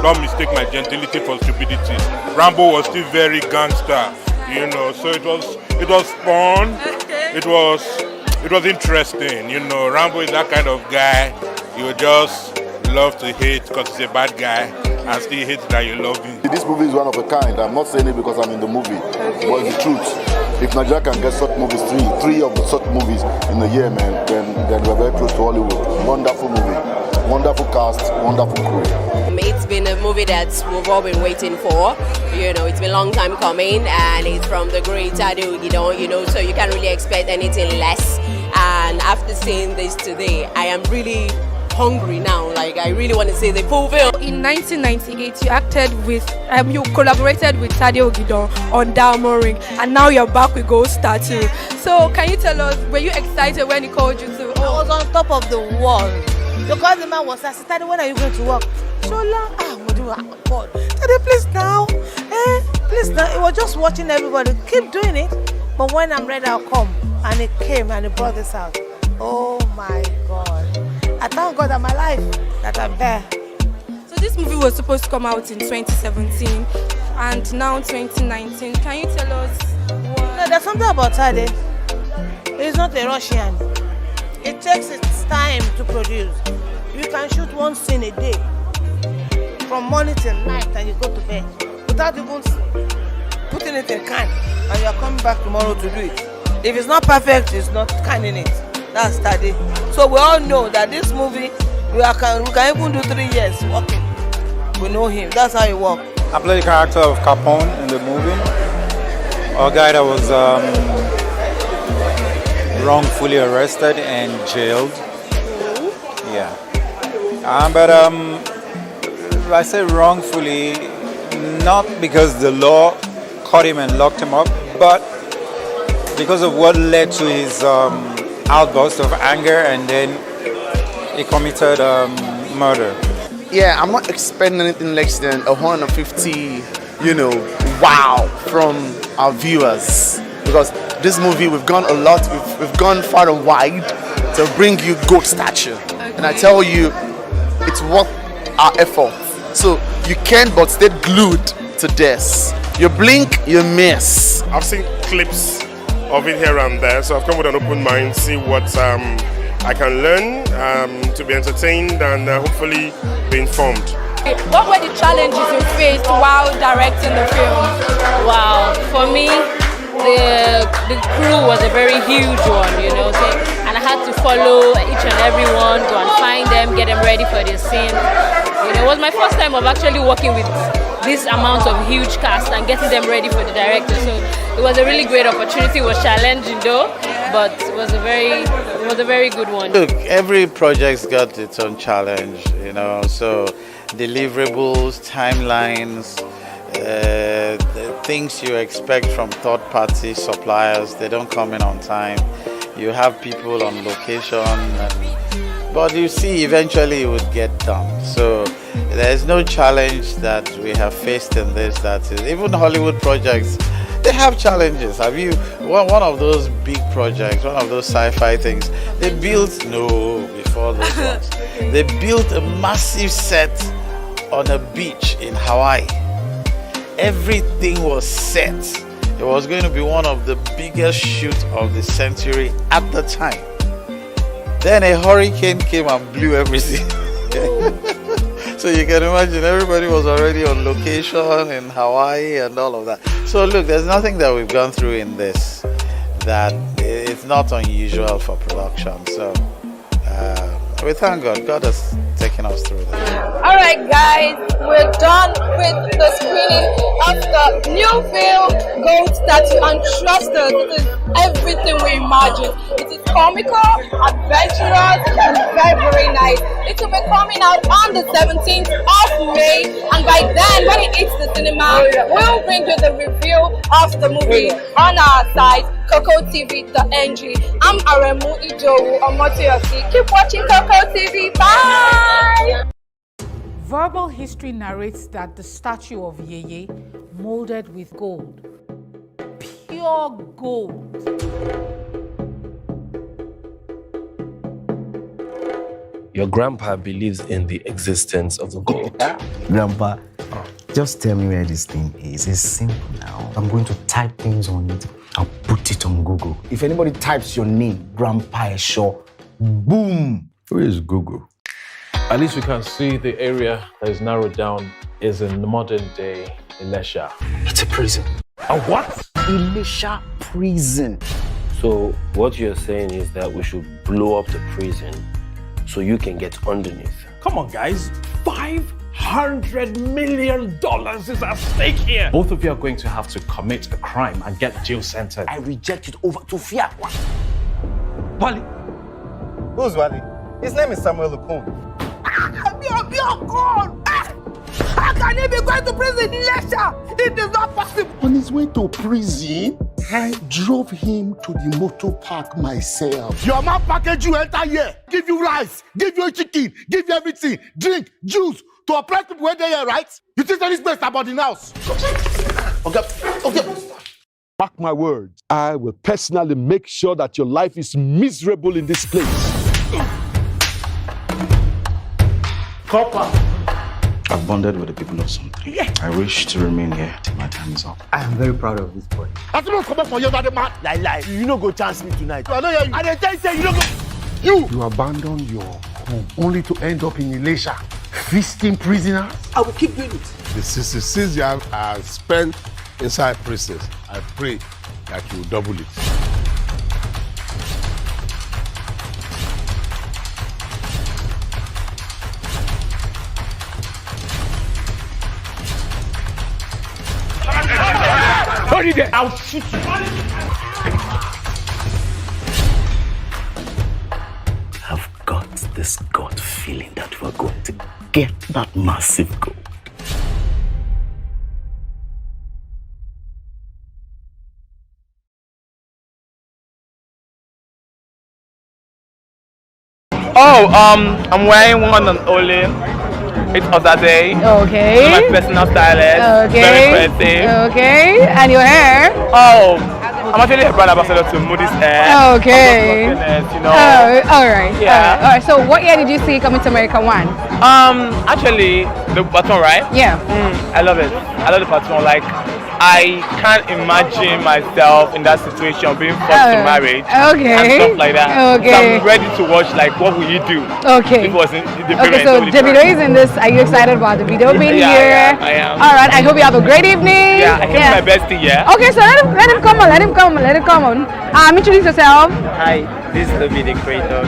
Don't mistake my gentility for stupidity. Rambo was still very gangster, you know. So it was fun. It was interesting, you know. Rambo is that kind of guy you just love to hate because he's a bad guy and still hate that you love him. This movie is one of a kind. I'm not saying it because I'm in the movie, but it's the truth. If Nigeria can get such movies, three of such movies in a year, man, then we're very close to Hollywood. Wonderful movie, wonderful cast, wonderful crew. It's been a movie that we've all been waiting for. You know, it's been a long time coming, and it's from the great Tade Ogidon, you know, so you can't really expect anything less. And after seeing this today, I am really hungry now. Like, I really want to see the full film. In 1998, you collaborated with Tade Ogidon on Diamond Ring, and now you're back with Gold Statue. So, can you tell us, were you excited when he called you to? I was on top of the wall because the man was asking, Tade, when are you going to work? God, Tade, please now, please now. He was just watching everybody. Keep doing it, but when I'm ready, I'll come. And it came and it brought this out. Oh my God. I thank God that my life, that I'm there. So this movie was supposed to come out in 2017 and now 2019. Can you tell us what? No, there's something about Tade. He's not a Russian. It takes its time to produce. You can shoot one scene a day, from morning till night, and you go to bed without even putting it in can, and you are coming back tomorrow to do it. If it's not perfect, it's not canning it. That's Tade. So we all know that this movie, we can even do 3 years working. We know him. That's how he works. I play the character of Capone in the movie, a guy that was wrongfully arrested and jailed. Yeah. But I say wrongfully, not because the law caught him and locked him up, but because of what led to his outburst of anger, and then he committed murder. Yeah, I'm not expecting anything less than 150, wow, from our viewers. Because this movie, we've gone a lot, we've gone far and wide to bring you goat stature. Okay. And I tell you, it's worth our effort. So you can't but stay glued to this. You blink, you miss. I've seen clips of it here and there, so I've come with an open mind, see what I can learn, to be entertained and hopefully be informed. What were the challenges you faced while directing the film? Wow, for me, the crew was a very huge one, and I had to follow each and every one, go and find them, get them ready for the scene. It was my first time of actually working with this amount of huge cast and getting them ready for the director. So it was a really great opportunity. It was challenging though, but it was a very good one. Look, every project's got its own challenge, so deliverables, timelines, the things you expect from third-party suppliers, they don't come in on time. You have people on location, but you see, eventually it would get done. So there's no challenge that we have faced in this. That is, even Hollywood projects, they have challenges. Have you one of those big projects, one of those sci-fi things? They built before those ones. They built a massive set on a beach in Hawaii. Everything was set. It was going to be one of the biggest shoots of the century at the time. Then a hurricane came and blew everything. So you can imagine everybody was already on location in Hawaii and all of that. So look, there's nothing that we've gone through in this that it's not unusual for production. So we thank God. God has taken us through that. All right, guys, we're done with the screening of the new film, Gold Statue, and trust us, it is everything we imagined. It is comical, adventurous, and very, very nice. It will be coming out on the 17th of May, and by then, when it hits the cinema, we'll bring you the review of the movie on our site, KOKOTV.ng. I'm Aremu Idowu Omotoyosi. Keep watching KOKO TV. Bye! Verbal history narrates that the statue of Yeye, molded with gold, pure gold. Your grandpa believes in the existence of the gold. Grandpa, just tell me where this thing is. It's simple now. I'm going to type things on it. I'll put it on Google. If anybody types your name, Grandpa Esho, boom. Where is Google? At least we can see the area that is narrowed down is in modern day Ilesha. It's a prison. A what? Ilesha prison. So what you're saying is that we should blow up the prison so you can get underneath. Come on, guys. $500 million is at stake here. Both of you are going to have to commit a crime and get jail sentenced. I reject it over to Fiakwa. Wally. Who's Wally? His name is Samuel Okon. How can he be going to prison in Lesha? It is not possible. On his way to prison, I drove him to the motor park myself. Your man package you enter here, give you rice, give you chicken, give you everything, drink, juice, to oppress people when they're here, right? You think that this place about the house? Okay. Mark my words, I will personally make sure that your life is miserable in this place. Copper. I've bonded with the people of something. Yeah. I wish to remain here till my time is up. I am very proud of this boy. I don't come up for you, that man. Lie. You no go chance me tonight. I don't hear you. I didn't say you no go. You abandoned your home only to end up in Elisha, feasting prisoners. I will keep doing it. The 66 years I spent inside prisons, I pray that you double it. Hold it there. I'll shoot you. I've got this gut feeling that we're going to get that massive goal. Oh, I'm wearing one and only. It's Ozade. Okay. My personal stylist. Okay. Very impressive. Okay. And your hair? Oh, I'm actually a brand ambassador to Moody's Hair. Okay. You know. All right. Yeah. All right. So, what year did you see Coming to America 1? Actually, the button, right? Yeah. I love it. I love the button. Like, I can't imagine myself in that situation, being forced to marriage Okay. and stuff like that. Okay. So I'm ready to watch, like, what will you do? Okay. If it was in the Okay, so Davido is in this. Are you excited about the video being here? I am. All right. I hope you have a great evening. Yeah, I came with my bestie, yeah. Okay, so let him come on. Let him come on. Introduce yourself. Hi, this is David, the creator.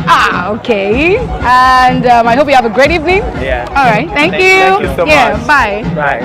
Okay. And I hope you have a great evening. Yeah. All right. Thank you. Thank you so Yeah. much. Bye. Bye.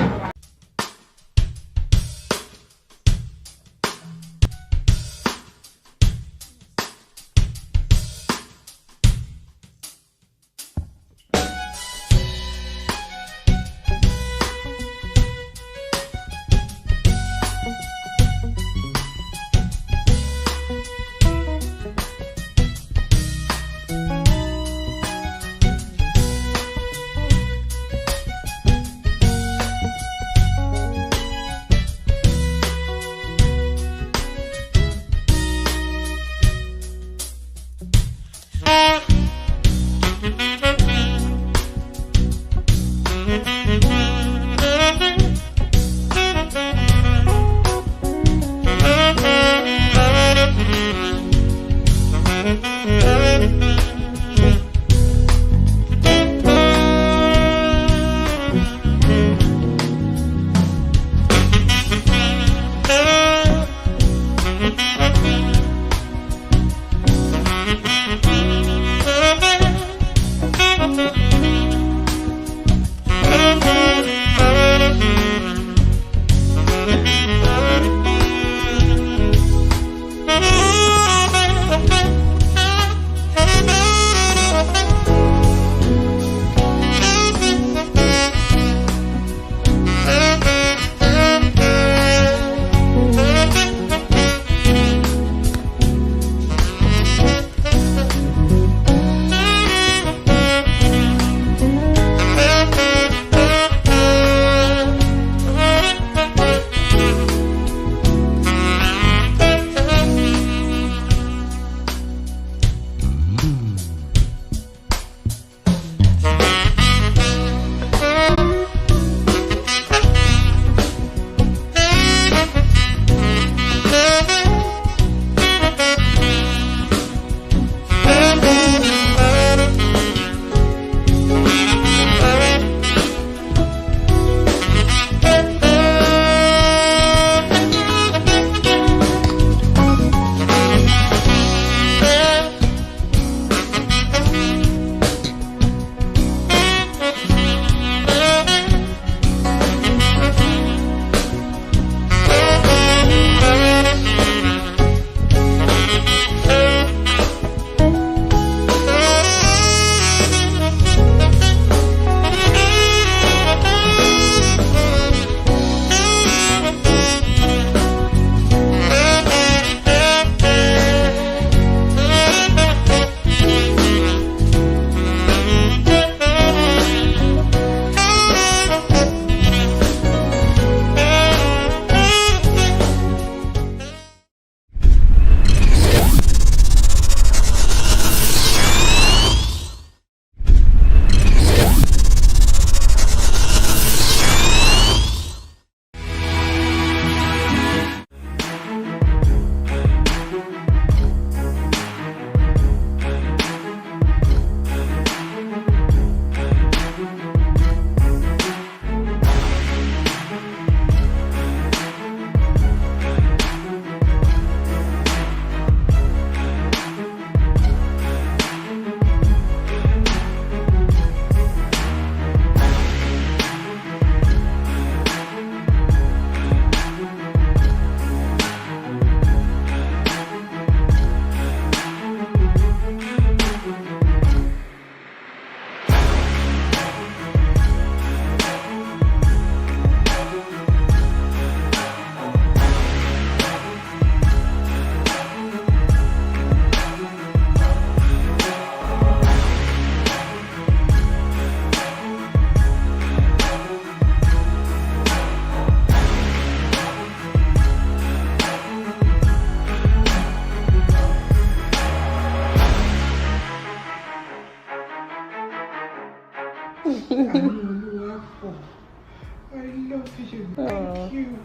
love you. Oh. Thank you.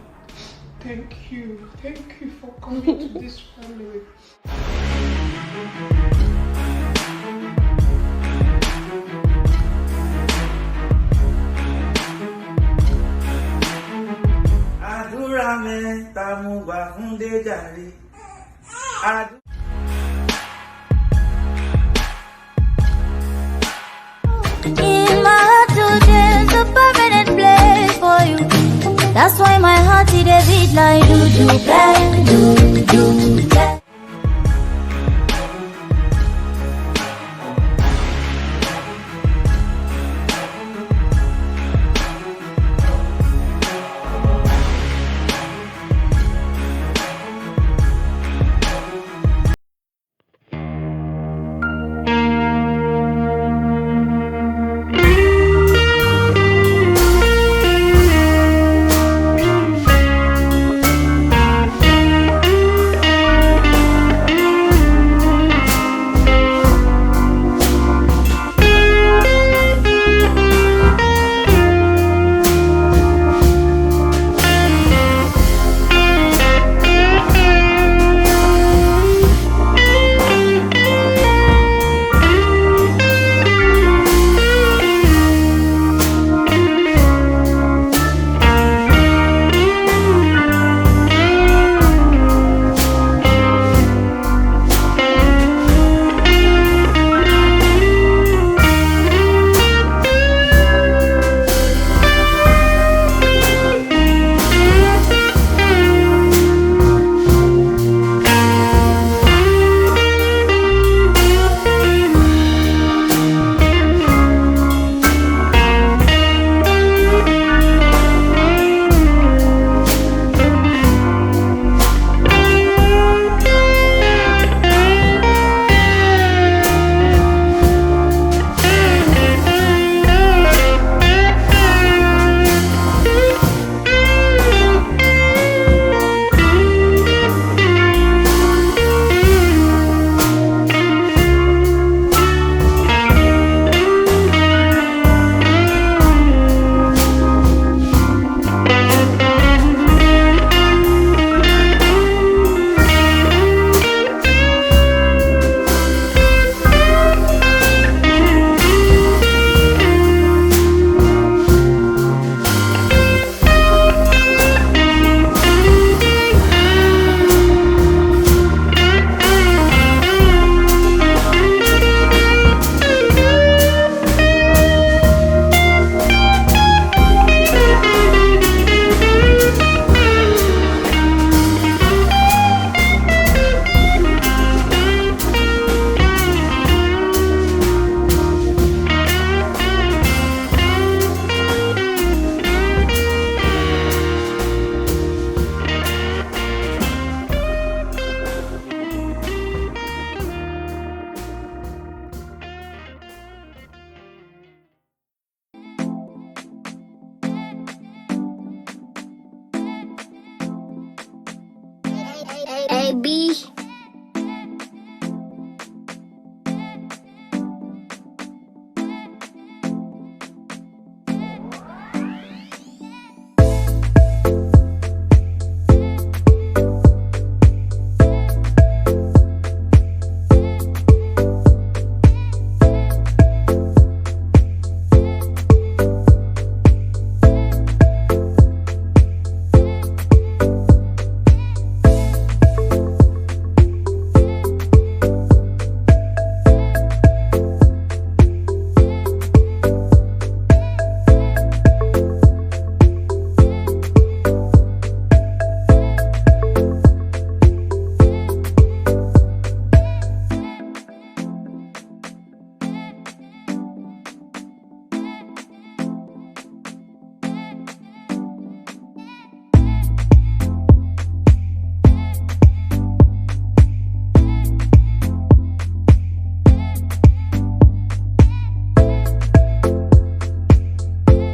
Thank you. Thank you for coming to this family. Àdúrà mẹ́ta mo gbà fún Déjàre. In my heart there's a permanent place for you. That's why my heart is a beat like do. A B